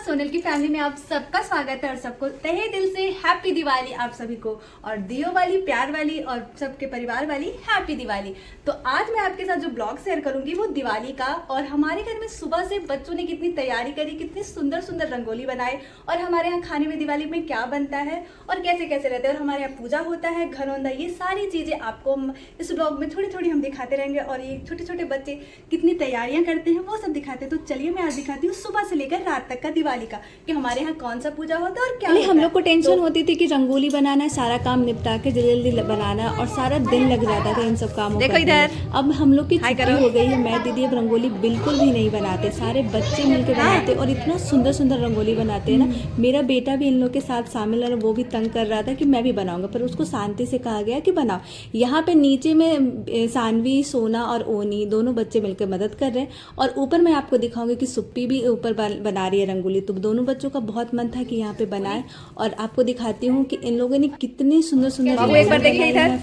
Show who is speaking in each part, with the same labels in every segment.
Speaker 1: सोनल की फैमिली में आप सबका स्वागत है और सबको तहे दिल से हैप्पी दिवाली आप सभी को, और दियो वाली, प्यार वाली और सबके परिवार वाली हैप्पी दिवाली। तो आज मैं आपके साथ जो ब्लॉग शेयर करूंगी वो दिवाली का, और हमारे घर में सुबह से बच्चों ने कितनी तैयारी करी, कितनी सुंदर सुंदर रंगोली बनाए, और हमारे यहाँ खाने में दिवाली में क्या बनता है और कैसे कैसे रहते हैं, और हमारे यहाँ पूजा होता है, घरौंदा, ये सारी चीजें आपको इस ब्लॉग में थोड़ी थोड़ी हम दिखाते रहेंगे। और ये छोटे छोटे बच्चे कितनी तैयारियां करते हैं वो सब दिखाते हैं। तो चलिए मैं आज दिखाती हूँ सुबह से लेकर रात तक का दिवाली का, कि हमारे यहाँ कौन सा पूजा होता है और क्या होता है।
Speaker 2: हम लोग को टेंशन होती थी कि रंगोली बनाना है, सारा काम निपटा के जल्दी जल्दी बनाना, और सारा दिन लग जाता था इन सब कामों
Speaker 1: देखो इधर।
Speaker 2: अब हम लोग की छुट्टी हो गई है, मैं दीदी अब रंगोली बिल्कुल भी नहीं बनाते, सारे बच्चे मिलकर बनाते और इतना सुंदर सुंदर रंगोली बनाते हैं ना। मेरा बेटा भी इन लोग के साथ शामिल है, वो भी तंग कर रहा था कि मैं भी बनाऊंगा, पर उसको शांति से कहा गया कि बनाओ। यहाँ पे नीचे में सानवी, सोना और ओनी दोनों बच्चे मिलकर मदद कर रहे हैं, और ऊपर मैं आपको दिखाऊंगी कि सुप्पी भी ऊपर बना रही है रंगोली। तो दोनों बच्चों का बहुत मन था कि यहाँ पे बनाए, और आपको दिखाती हूँ कि इन लोगों ने कितने सुंदर सुंदर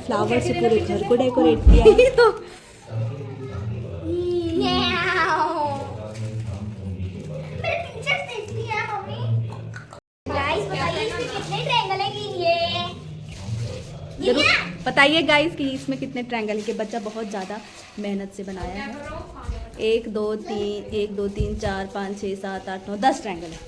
Speaker 2: फ्लावर से पूरे घर को डेकोरेट किया है।
Speaker 1: तो जरूर बताइए गाइस कि इसमें कितने ट्रायंगल के। बच्चा बहुत ज़्यादा मेहनत से बनाया है। 1 2 3 4 5 6 7 8 9 10 ट्रायंगल है।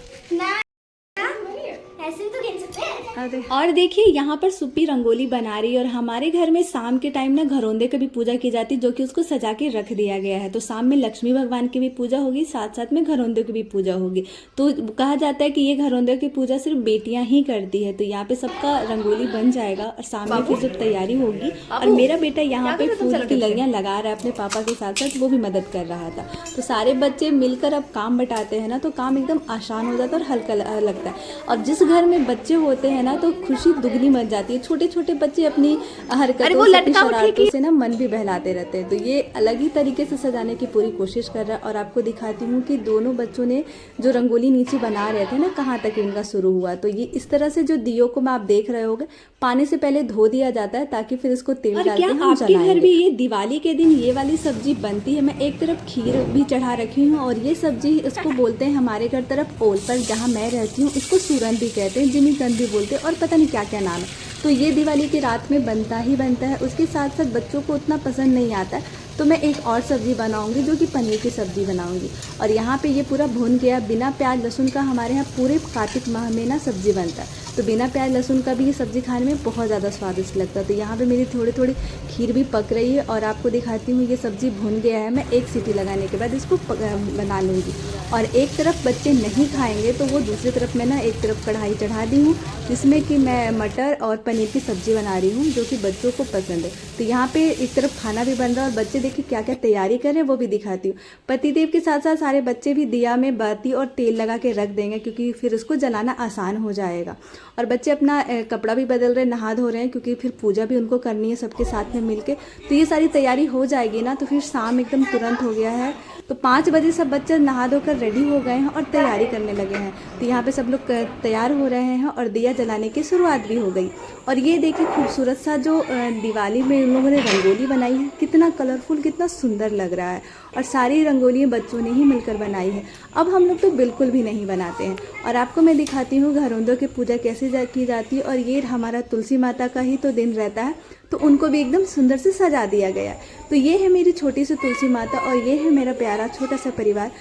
Speaker 3: ऐसे तो गिन सकते हैं।
Speaker 2: और देखिए यहाँ पर सुप्पी रंगोली बना रही है, और हमारे घर में शाम के टाइम ना घरौंदे की भी पूजा की जाती है, जो कि उसको सजा के रख दिया गया है। तो शाम में लक्ष्मी भगवान की भी पूजा होगी, साथ साथ में घरौंदे की भी पूजा होगी। तो कहा जाता है कि ये घरौंदे की पूजा सिर्फ बेटियां ही करती है। तो यहाँ पे सबका रंगोली बन जाएगा, और शाम में फिर जब तैयारी होगी, और मेरा बेटा यहाँ पे फूल की लड़ियाँ लगा रहा है अपने पापा के साथ साथ, वो भी मदद कर रहा था। तो सारे बच्चे मिलकर अब काम बटाते हैं ना, तो काम एकदम आसान हो जाता है और हल्का लगता है। और जिस घर में बच्चे होते हैं ना, तो खुशी दुगनी मच जाती है। छोटे छोटे बच्चे अपनी हरकतों से, अपनी शरारतों से ना मन भी बहलाते रहते हैं। तो ये अलग ही तरीके से सजाने की पूरी कोशिश कर रहा है। और आपको दिखाती हूँ कि दोनों बच्चों ने जो रंगोली नीचे बना रहे थे ना, कहाँ तक इनका शुरू हुआ। तो ये इस तरह से जो दियो को मैं आप देख रहे होगे, पानी से पहले धो दिया जाता है ताकि फिर इसको तेल डाल के हम जलाएंगे। आपके घर भी ये दिवाली के दिन ये वाली सब्जी बनती है। मैं एक तरफ खीर भी चढ़ा रखी हूँ, और ये सब्जी इसको बोलते हैं हमारे घर तरफ ओल, पर जहाँ मैं रहती हूँ इसको सूरन भी कहते हैं, जिमीकंद भी बोलते हैं, और पता नहीं क्या क्या नाम है। तो ये दिवाली की रात में बनता ही बनता है। उसके साथ साथ बच्चों को उतना पसंद नहीं आता है, तो मैं एक और सब्ज़ी बनाऊंगी जो कि पनीर की सब्ज़ी बनाऊंगी। और यहाँ पे ये पूरा भुन गया। बिना प्याज लहसुन का हमारे यहाँ पूरे कार्तिक माह में ना सब्ज़ी बनता है, तो बिना प्याज लहसुन का भी ये सब्ज़ी खाने में बहुत ज़्यादा स्वादिष्ट लगता है। तो यहाँ पे मेरी थोड़ी थोड़ी खीर भी पक रही है, और आपको दिखाती हूँ ये सब्ज़ी भुन गया है। मैं एक सीटी लगाने के बाद इसको बना लूँगी। और एक तरफ बच्चे नहीं खाएंगे, तो वो दूसरी तरफ मैं ना एक तरफ कढ़ाई चढ़ा दी हूँ, जिसमें कि मैं मटर और पनीर की सब्ज़ी बना रही हूँ, जो कि बच्चों को पसंद है। तो यहाँ पे एक तरफ खाना भी बन रहा है, और बच्चे देखिए क्या क्या तैयारी कर रहे हैं वो भी दिखाती हूँ। पतिदेव के साथ साथ सारे बच्चे भी दिया में बाती और तेल लगा के रख देंगे, क्योंकि फिर उसको जलाना आसान हो जाएगा। और बच्चे अपना कपड़ा भी बदल रहे हैं, नहा धो रहे हैं, क्योंकि फिर पूजा भी उनको करनी है सबके साथ में मिलके। तो ये सारी तैयारी हो जाएगी ना, तो फिर शाम एकदम तुरंत हो गया है। तो 5 बजे सब बच्चे नहा धोकर रेडी हो गए हैं और तैयारी करने लगे हैं। तो यहाँ पे सब लोग तैयार हो रहे हैं, और दिया जलाने की शुरुआत भी हो गई। और ये देखिए खूबसूरत सा जो दिवाली में उन लोगों ने रंगोली बनाई है, कितना कलरफुल, कितना सुंदर लग रहा है। और सारी रंगोलियाँ बच्चों ने ही मिलकर बनाई है। अब हम लोग तो बिल्कुल भी नहीं बनाते हैं। और आपको मैं दिखाती हूँ घरौंदों की पूजा कैसे की जाती है। और ये हमारा तुलसी माता का ही तो दिन रहता है, तो उनको भी एकदम सुंदर से सजा दिया गया है। तो ये है मेरी छोटी सी तुलसी माता, और ये है मेरा प्यारा छोटा सा परिवार।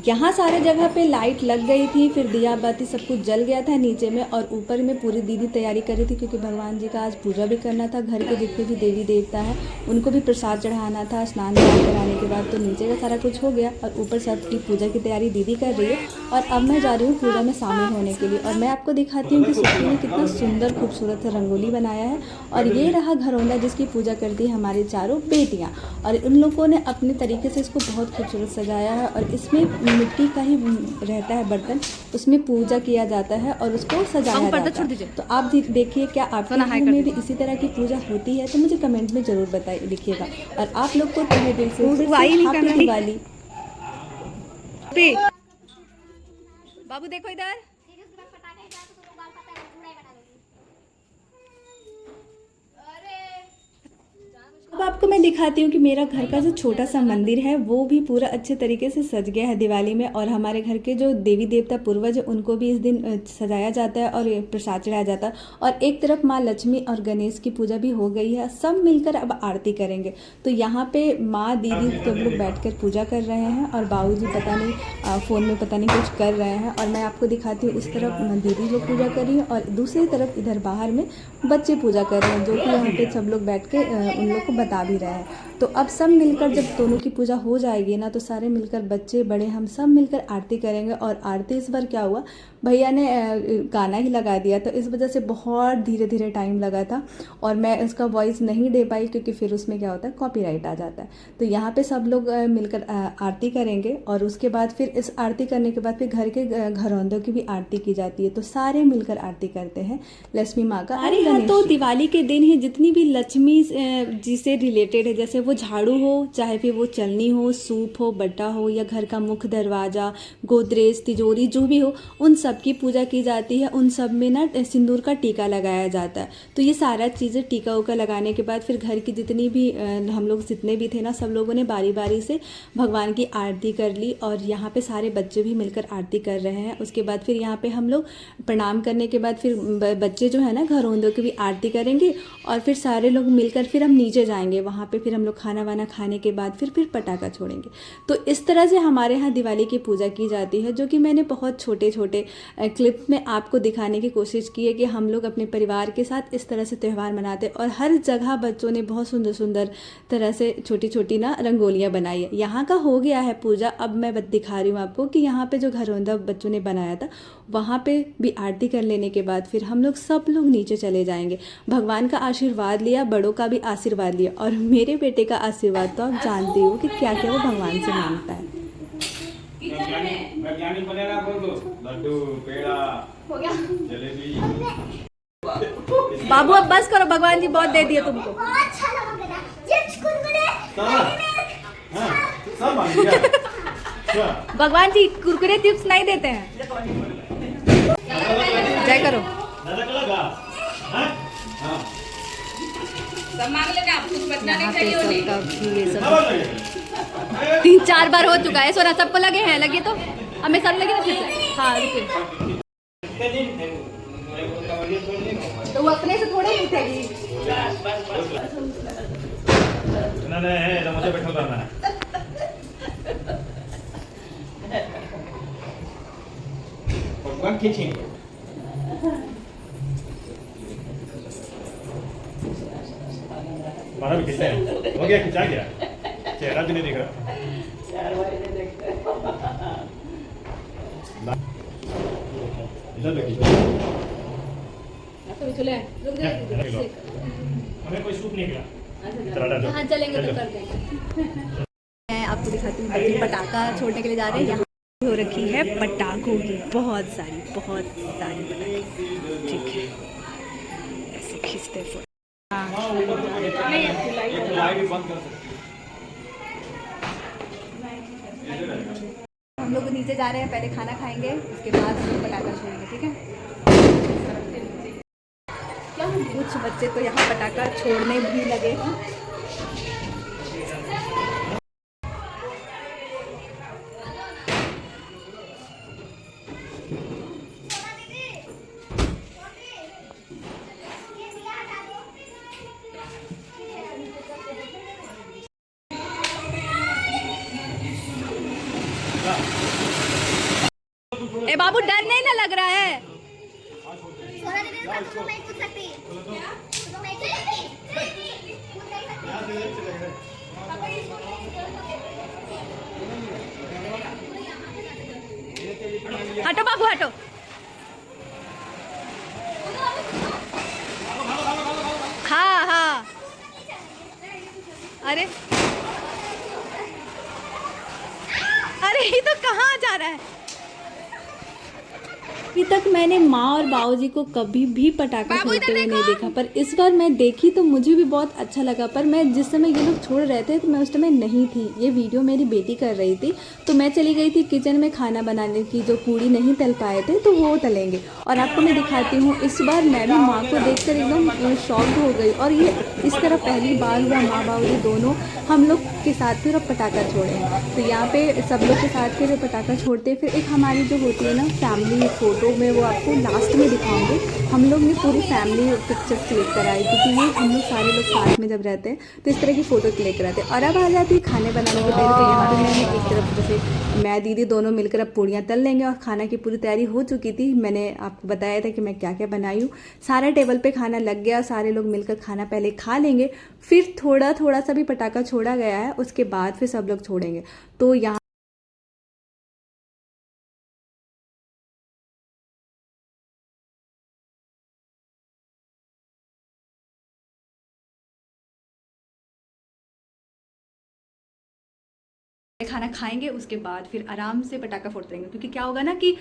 Speaker 2: यहाँ सारे जगह पे लाइट लग गई थी, फिर दिया बाती सब कुछ जल गया था नीचे में, और ऊपर में पूरी दीदी तैयारी कर रही थी, क्योंकि भगवान जी का आज पूजा भी करना था। घर के जितने भी देवी देवता हैं उनको भी प्रसाद चढ़ाना था। स्नान कराने के बाद तो नीचे का सारा कुछ हो गया, और ऊपर सबकी पूजा की तैयारी दीदी कर रही है। और अब मैं जा रही हूँ पूजा में शामिल होने के लिए। और मैं आपको दिखाती हूँ कि सुप्पी ने कितना सुंदर खूबसूरत सा रंगोली बनाया है। और ये रहा घरौंदा, जिसकी पूजा करती है हमारी चारों बेटियाँ, और उन लोगों ने अपने तरीके से इसको बहुत खूबसूरत सजाया है। और इसमें मिट्टी का ही रहता है बर्तन, उसमें पूजा किया जाता है और उसको सजाया जाता है। तो आप देखिए क्या आपके घर में भी इसी तरह की पूजा होती है, तो मुझे कमेंट में जरूर बताइए, लिखिएगा। और आप लोग को तहे दिल से हैप्पी दिवाली।
Speaker 1: बाबू देखो इधर।
Speaker 2: अब आपको मैं दिखाती हूँ कि मेरा घर का जो छोटा सा मंदिर है वो भी पूरा अच्छे तरीके से सज गया है दिवाली में। और हमारे घर के जो देवी देवता पूर्वज हैं उनको भी इस दिन सजाया जाता है और प्रसाद चढ़ाया जाता है। और एक तरफ माँ लक्ष्मी और गणेश की पूजा भी हो गई है, सब मिलकर अब आरती करेंगे। तो यहाँ पे माँ दीदी सब लोग बैठकर पूजा कर रहे हैं और बाबूजी पता नहीं फ़ोन में पता नहीं कुछ कर रहे हैं। और मैं आपको दिखाती हूँ, इस तरफ दीदी लोग पूजा कर रही हैं और दूसरी तरफ इधर बाहर में बच्चे पूजा कर रहे हैं, जो कि यहाँ पे सब लोग बैठ के उन लोग को बता भी रहे हैं। तो अब सब मिलकर जब दोनों की पूजा हो जाएगी ना, तो सारे मिलकर बच्चे बड़े हम सब मिलकर आरती करेंगे। और आरती इस बार क्या हुआ, भैया ने गाना ही लगा दिया, तो इस वजह से बहुत धीरे धीरे टाइम लगा था और मैं उसका वॉइस नहीं दे पाई, क्योंकि फिर उसमें क्या होता है कॉपीराइट आ जाता है। तो यहाँ पे सब लोग मिलकर आरती करेंगे और उसके बाद फिर इस आरती करने के बाद फिर घर के घरौंदों की भी आरती की जाती है। तो सारे मिलकर आरती करते हैं लक्ष्मी माँ का। अरे हाँ, तो दिवाली के दिन ही जितनी भी लक्ष्मी जी से रिलेटेड है, जैसे वो झाड़ू हो, चाहे फिर वो चलनी हो, सूप हो, बट्टा हो, या घर का मुख्य दरवाज़ा, गोदरेज, तिजोरी, जो भी हो, उन सब की पूजा की जाती है। उन सब में ना सिंदूर का टीका लगाया जाता है। तो ये सारा चीज़ें टीका उका लगाने के बाद फिर घर की जितनी भी हम लोग जितने भी थे ना, सब लोगों ने बारी बारी से भगवान की आरती कर ली। और यहाँ पे सारे बच्चे भी मिलकर आरती कर रहे हैं। उसके बाद फिर यहाँ पे हम लोग प्रणाम करने के बाद फिर बच्चे जो है ना घरौंदों की भी आरती करेंगे और फिर सारे लोग मिलकर फिर हम नीचे जाएंगे। वहाँ पे फिर हम लोग खाना वाना खाने के बाद फिर पटाखा छोड़ेंगे। तो इस तरह से हमारे यहाँ दिवाली की पूजा की जाती है, जो कि मैंने बहुत छोटे छोटे क्लिप में आपको दिखाने की कोशिश की है कि हम लोग अपने परिवार के साथ इस तरह से त्यौहार मनाते हैं। और हर जगह बच्चों ने बहुत सुंदर सुंदर तरह से छोटी छोटी ना रंगोलियाँ बनाई है। यहाँ का हो गया है पूजा। अब मैं दिखा रही हूँ आपको कि यहाँ पे जो घरौंदा बच्चों ने बनाया था, वहाँ पे भी आरती कर लेने के बाद फिर हम लोग सब लोग नीचे चले जाएंगे। भगवान का आशीर्वाद लिया, बड़ों का भी आशीर्वाद लिया। और मेरे बेटे का आशीर्वाद तो आप जानते हो कि क्या क्या वो भगवान से मांगता है।
Speaker 4: वैज्ञानिक बनेगा बोल दो, लड्डू, पेड़ा,
Speaker 3: हो गया।
Speaker 4: जलेबी।
Speaker 1: बाबू अब बस करो, भगवान जी बहुत दे दिए तुमको।
Speaker 3: बहुत अच्छा लगा बेटा। चिप्स कुरकुरे।
Speaker 4: सब बन गया। अच्छा।
Speaker 1: भगवान जी कुरकुरे चिप्स नहीं देते हैं। जय करो।
Speaker 4: नजर लगा? हाँ? हाँ।
Speaker 5: सब मांग लेना, आप कुछ बचना नहीं चाहिए उन्हें।
Speaker 4: सब लगे।
Speaker 1: 3-4 बार हो चुका है। सोना सबको लगे हैं, लगे तो हमें सब लगे ना फिर से। हाँ रुके,
Speaker 4: कितने दिन थे वो?
Speaker 1: तो वो अपने से थोड़े ही उठेगी।
Speaker 4: नहीं है, तो मुझे बैठो करना है। भगवान खींचेंगे। हमारा भी खींचते हैं। हो गया, खिंचा गया। चेहरा भी नहीं दिख रहा। इधर देखिए। हमें कोई सूप नहीं मिला।
Speaker 1: हाँ चलेंगे तो कर देंगे। मैं आपको दिखाती हूँ, बच्चे पटाखा छोड़ने के लिए जा रहे हैं। यहाँ हो रखी है पटाखों की बहुत सारी पटाखे। ठीक है, ऐसे खींचते फोटो। हम लोग नीचे जा रहे हैं, पहले खाना खाएंगे, उसके बाद फिर पटाखा छोड़ेंगे। ठीक है। कुछ बच्चे तो यहाँ पटाखा छोड़ने भी लगे हैं। ए बाबू, डर नहीं ना लग रहा है?
Speaker 3: सोना दीदी से तुम नहीं पूछ सकती। तुम नहीं पूछ सकती।
Speaker 1: हटो बाबू हटो। हाँ हाँ, अरे अरे ये तो कहाँ जा रहा है?
Speaker 2: अभी तक मैंने माँ और बाबूजी को कभी भी पटाखा छोड़ते हुए नहीं देखा, पर इस बार मैं देखी तो मुझे भी बहुत अच्छा लगा। पर मैं जिस समय ये लोग छोड़ रहे थे तो मैं उस समय नहीं थी, ये वीडियो मेरी बेटी कर रही थी, तो मैं चली गई थी किचन में खाना बनाने की। जो पूड़ी नहीं तल पाए थे तो वो तलेंगे, और आपको मैं दिखाती हूँ। इस बार मैं भी माँ को देखकर एकदम शॉक हो गई, और ये इस तरह पहली बार हुआ माँ बाबूजी दोनों हम लोग के साथ फिर अब पटाखा छोड़े हैं। तो यहाँ पे सब लोग के साथ फिर पटाखा छोड़ते हैं। फिर एक हमारी जो होती है ना फैमिली फोटो में, वो आपको लास्ट में दिखाऊंगी। हम लोग ने पूरी फैमिली पिक्चर्स क्लिक कराई, क्योंकि ये हम लोग सारे लोग साथ में जब रहते हैं तो इस तरह की फ़ोटो क्लिक कराते हैं। और अब आ जाती है खाने बनाने के पहले। तो यहाँ पर मैंने एक तरफ जैसे मैं दीदी दोनों मिलकर अब पूड़ियाँ तल लेंगे, और खाना की पूरी तैयारी हो चुकी थी। मैंने आपको बताया था कि मैं क्या क्या बनाई हूँ। सारा टेबल पे खाना लग गया, सारे लोग मिलकर खाना पहले खा लेंगे, फिर थोड़ा थोड़ा सा भी पटाखा छोड़ा गया है, उसके बाद फिर सब लोग छोड़ेंगे। तो यहाँ खाना खाएंगे, उसके बाद फिर आराम से पटाखा फोड़ते रहेंगे। क्योंकि क्या होगा ना कि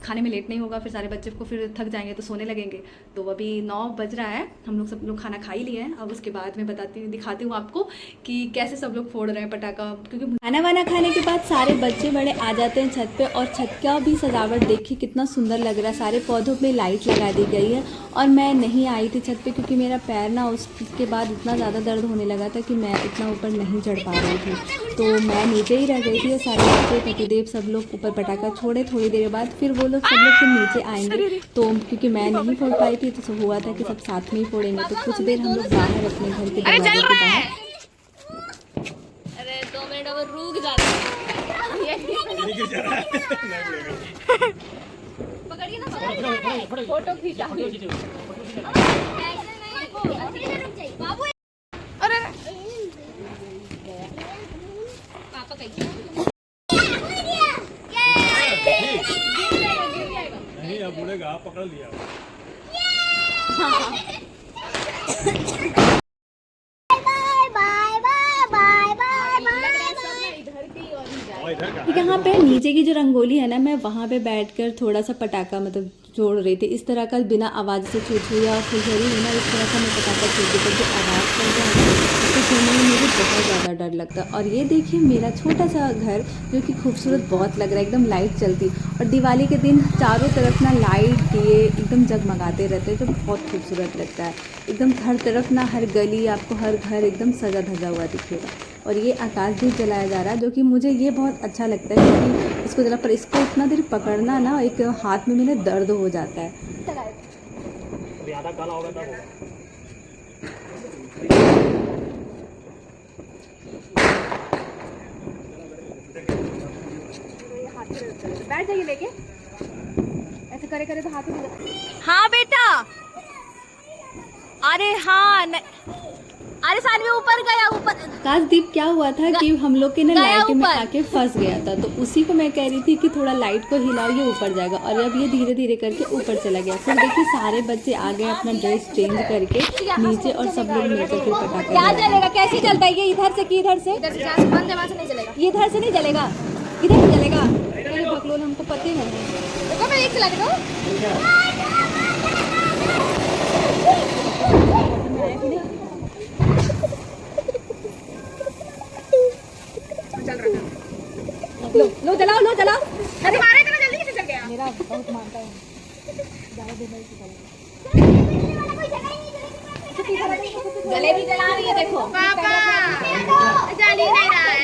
Speaker 2: खाने में लेट नहीं होगा, फिर सारे बच्चे को फिर थक जाएंगे तो सोने लगेंगे। तो अभी 9 बज रहा है, हम लोग सब लोग खाना खा ही लिए हैं। अब उसके बाद मैं दिखाती हूँ आपको कि कैसे सब लोग फोड़ रहे हैं पटाखा। क्योंकि खाना वाना खाने के बाद सारे बच्चे बड़े आ जाते हैं छत पे, और छत का भी सजावट देखिए कितना सुंदर लग रहा है। सारे पौधों पे लाइट लगा दी गई है, और मैं नहीं आई थी छत पे क्योंकि मेरा पैर ना उसके बाद इतना ज़्यादा दर्द होने लगा था कि मैं इतना ऊपर नहीं चढ़ पा रही थी। तो मैं नीचे ही रह गई थी, और सारे बच्चे पतिदेव सब लोग ऊपर पटाखा छोड़े। थोड़ी देर बाद फिर वो लोग सब लोग फिर नीचे आएंगे। तो क्योंकि मैं नहीं फोड़ पाई थी तो सब हुआ था कि सब साथ में ही फोड़ेंगे। तो कुछ देर हम लोग बाहर अपने घर के दरवाजे के बाहर।
Speaker 5: अरे 2 मिनट और रुक जा पकड़िए ना, फोटो खींचा
Speaker 3: बाबू
Speaker 5: पापा कहीं
Speaker 4: नहीं अब उड़ेगा, आप पकड़ लिया।
Speaker 2: यहाँ पे नीचे की जो रंगोली है ना, मैं वहाँ पे बैठकर थोड़ा सा पटाखा मतलब छोड़ रही थी। इस तरह का बिना आवाज़ से छुछू या फुलझड़ी है ना, इस तरह का मैं पटाखा छोड़ती थी। जो आवाज़ करता है तो सुनने में मुझे बहुत ज़्यादा डर लगता। और ये देखिए मेरा छोटा सा घर जो कि खूबसूरत बहुत लग रहा है, एकदम लाइट चलती। और दिवाली के दिन चारों तरफ ना लाइट दिए एकदम जगमगाते रहते हैं, जो बहुत खूबसूरत लगता है। एकदम हर तरफ ना, हर गली आपको हर घर एकदम सजा धजा हुआ दिखेगा। और ये आकाश दीप जलाया जा रहा है, जो कि मुझे ये बहुत अच्छा लगता है, क्योंकि इसको जला पर इसको इतना देर पकड़ना ना, एक हाथ में मेरे दर्द हो जाता है।
Speaker 4: ज़्यादा काला होगा तब
Speaker 1: बैठ जाइए लेके, ऐसे करे करे तो हाथ में।
Speaker 5: हाँ बेटा, अरे हाँ अरे साल में ऊपर गया ऊपर।
Speaker 2: आकाशदीप क्या हुआ था कि हम लोग के ना लाइट में आके फंस गया था, तो उसी को मैं कह रही थी कि थोड़ा लाइट को हिलाओ, ये ऊपर जाएगा। और अब ये धीरे धीरे करके ऊपर चला गया। फिर देखिए सारे बच्चे आ गए अपना ड्रेस चेंज करके नीचे, और सब लोग मिलकर फिर पटाखा
Speaker 1: क्या चलेगा, कैसे चलता है ये? इधर से कि इधर से?
Speaker 3: इधर से बंद है, वहां से नहीं चलेगा।
Speaker 1: ये इधर से नहीं चलेगा, इधर से चलेगा। अरे भगलोल, हमको पता ही नहीं।
Speaker 3: देखो मैं एक चला देता हूं।
Speaker 1: लो जलाओ, लो जलाओ।
Speaker 3: अरे मारा इतना जल्दी कैसे चल गया?
Speaker 1: मेरा बहुत मानता है।
Speaker 5: जलेबी जला रही है देखो।
Speaker 3: पापा जल ही नहीं रहा है।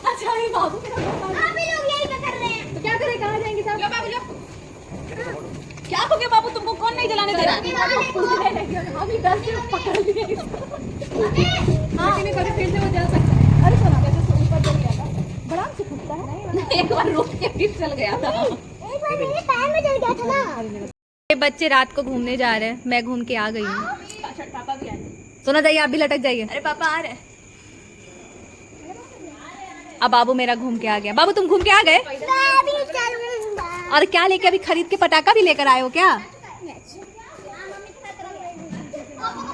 Speaker 1: अच्छा ये बाबू
Speaker 3: आप ही लोग यही कर रहे हैं।
Speaker 1: तो क्या करें, कहाँ जाएंगे सब?
Speaker 5: बाबू क्या हो गया बाबू, तुमको कौन नहीं जलाने दे रहा?
Speaker 1: हम ही 10 से पकड़ लिए। हाँ कभी फिर से वो जल सकता है। अरे सोना कैसे ऊपर चल गया था, बड़ा से फूटता है।
Speaker 5: एक बार रुक के फिर चल गया था।
Speaker 3: एक बार मेरे पैर में जल गया था ना।
Speaker 1: ये बच्चे रात को घूमने जा रहे हैं, मैं घूम के आ गई हूँ।
Speaker 5: पापा भी आए।
Speaker 1: सोना जाइए, आप भी लटक जाइए।
Speaker 5: अरे पापा आ रहे।
Speaker 1: अब बाबू मेरा घूम के आ गया। बाबू तुम घूम के आ गए?
Speaker 3: मैं भी चलूंगा।
Speaker 1: और क्या लेके अभी खरीद के पटाखा भी लेकर आए हो क्या?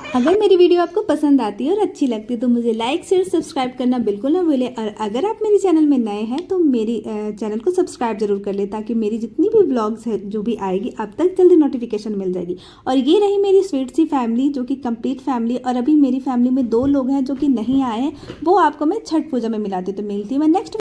Speaker 2: अगर मेरी वीडियो आपको पसंद आती है और अच्छी लगती है तो मुझे लाइक शेयर सब्सक्राइब करना बिल्कुल ना भूलें। और अगर आप मेरे चैनल में नए हैं तो मेरी चैनल को सब्सक्राइब जरूर कर लें, ताकि मेरी जितनी भी व्लॉग्स है जो भी आएगी आप तक जल्दी नोटिफिकेशन मिल जाएगी। और ये रही मेरी स्वीट सी फैमिली, जो कि कंप्लीट फैमिली। और अभी मेरी फैमिली में 2 लोग हैं जो कि नहीं आए हैं, वो आपको मैं छठ पूजा में मिलाती हूँ। तो मिलती हूँ मैं नेक्स्ट